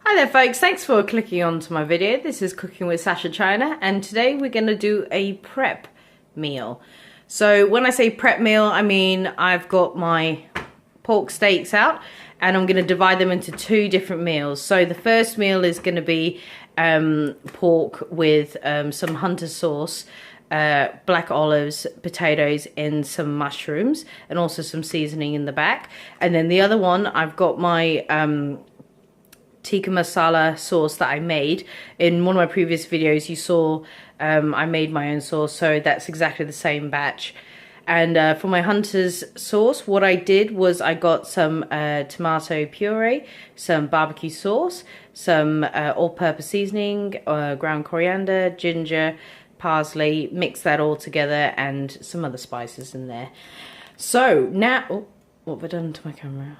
Hi there folks, thanks for clicking onto my video. This is Cooking with Sasha China and today we're going to do a prep meal. So when I say prep meal, I mean I've got my pork steaks out and I'm going to divide them into two different meals. So the first meal is going to be pork with some hunter sauce, black olives, potatoes and some mushrooms and also some seasoning in the back. And then the other one, I've got my tikka masala sauce that I made. In one of my previous videos you saw I made my own sauce, so that's exactly the same batch. And for my hunter's sauce, what I did was I got some tomato puree, some barbecue sauce, some all-purpose seasoning, ground coriander, ginger, parsley, mix that all together and some other spices in there. So now, oh, what have I done to my camera?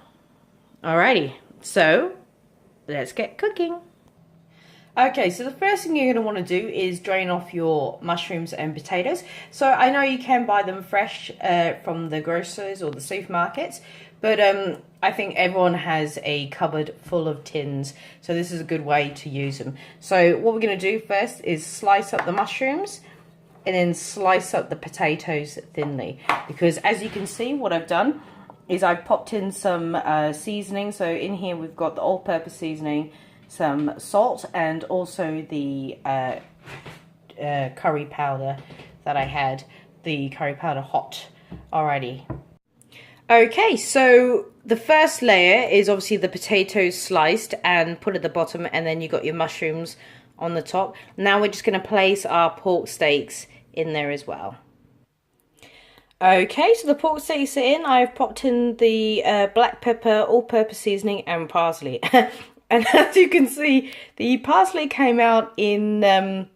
Alrighty, so let's get cooking. Okay, so the first thing you're going to want to do is drain off your mushrooms and potatoes. So I know you can buy them fresh from the grocers or the supermarkets, but I think everyone has a cupboard full of tins, so this is a good way to use them. So what we're going to do first is slice up the mushrooms and then slice up the potatoes thinly, because as you can see what I've done is I've popped in some seasoning. So in here we've got the all-purpose seasoning, some salt, and also the curry powder that I had, the curry powder hot already. Okay, so the first layer is obviously the potatoes sliced and put at the bottom, and then you got your mushrooms on the top. Now we're just going to place our pork steaks in there as well. Okay, so the pork steaks are in. I've popped in the black pepper, all-purpose seasoning and parsley. And as you can see, the parsley came out in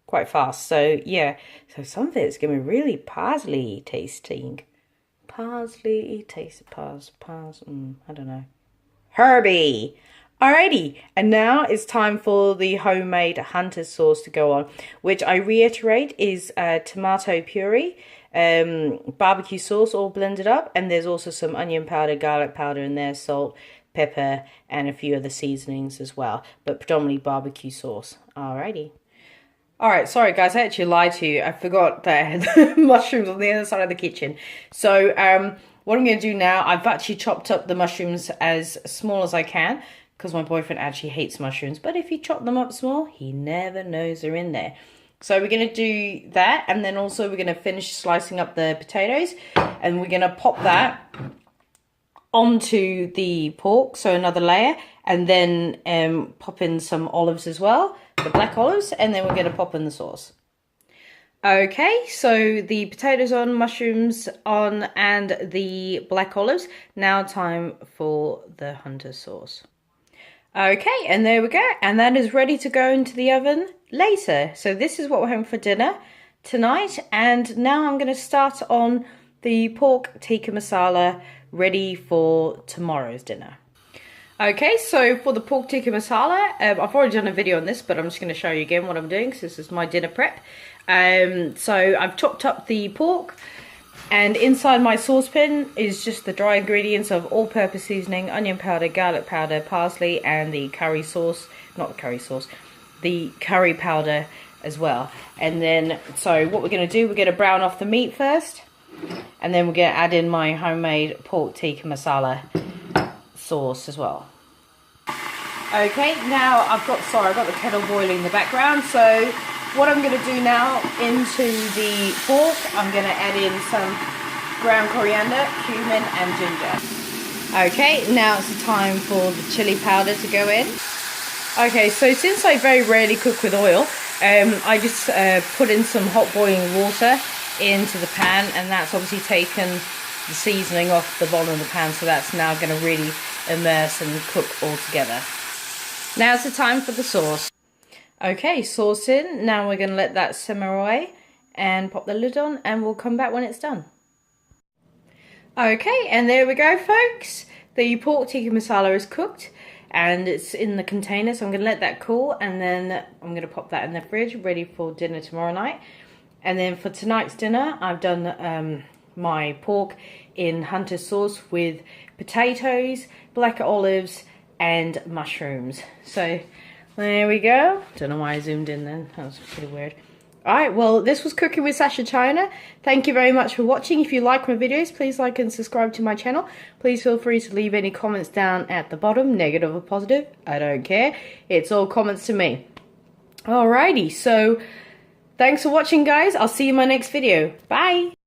quite fast. So yeah, so some of it's going to be really parsley tasting. Parsley taste, I don't know. Herby. Alrighty, and now it's time for the homemade hunter sauce to go on, which I reiterate is tomato puree, barbecue sauce all blended up, and there's also some onion powder, garlic powder in there, salt, pepper, and a few other seasonings as well, but predominantly barbecue sauce. Alrighty. Alright, sorry guys, I actually lied to you. I forgot that I had the mushrooms on the other side of the kitchen. So what I'm going to do now, I've actually chopped up the mushrooms as small as I can, because my boyfriend actually hates mushrooms, but if you chop them up small, he never knows they're in there. So we're going to do that, and then also we're going to finish slicing up the potatoes, and we're going to pop that onto the pork, so another layer, and then pop in some olives as well, the black olives, and then we're going to pop in the sauce. Okay, so the potatoes on, mushrooms on, and the black olives. Now time for the hunter sauce. Okay, and there we go, and that is ready to go into the oven later. So this is what we're having for dinner tonight, and now I'm going to start on the pork tikka masala ready for tomorrow's dinner. Okay, so for the pork tikka masala, I've already done a video on this, but I'm just going to show you again what I'm doing, because this is my dinner prep. So I've chopped up the pork, and inside my saucepan is just the dry ingredients of all-purpose seasoning, onion powder, garlic powder, parsley, and the curry sauce, not the curry sauce, the curry powder as well. And then, so what we're going to do, we're going to brown off the meat first, and then we're going to add in my homemade pork tikka masala sauce as well. Okay, now I've got the kettle boiling in the background, so what I'm going to do now into the pork, I'm going to add in some ground coriander, cumin and ginger. Okay, now it's the time for the chili powder to go in. Okay, so since I very rarely cook with oil, I just put in some hot boiling water into the pan, and that's obviously taken the seasoning off the bottom of the pan, so that's now going to really immerse and cook all together. Now's the time for the sauce. Okay, sauce in. Now we're going to let that simmer away and pop the lid on, and we'll come back when it's done. Okay, and there we go folks. The pork tikka masala is cooked and it's in the container, so I'm going to let that cool, and then I'm going to pop that in the fridge ready for dinner tomorrow night. And then for tonight's dinner, I've done my pork in hunter sauce with potatoes, black olives, and mushrooms. So there we go. Don't know why I zoomed in then. That was pretty weird. Alright, well, this was Cooking with Sasha China. Thank you very much for watching. If you like my videos, please like and subscribe to my channel. Please feel free to leave any comments down at the bottom, negative or positive. I don't care. It's all comments to me. Alrighty, so thanks for watching, guys. I'll see you in my next video. Bye!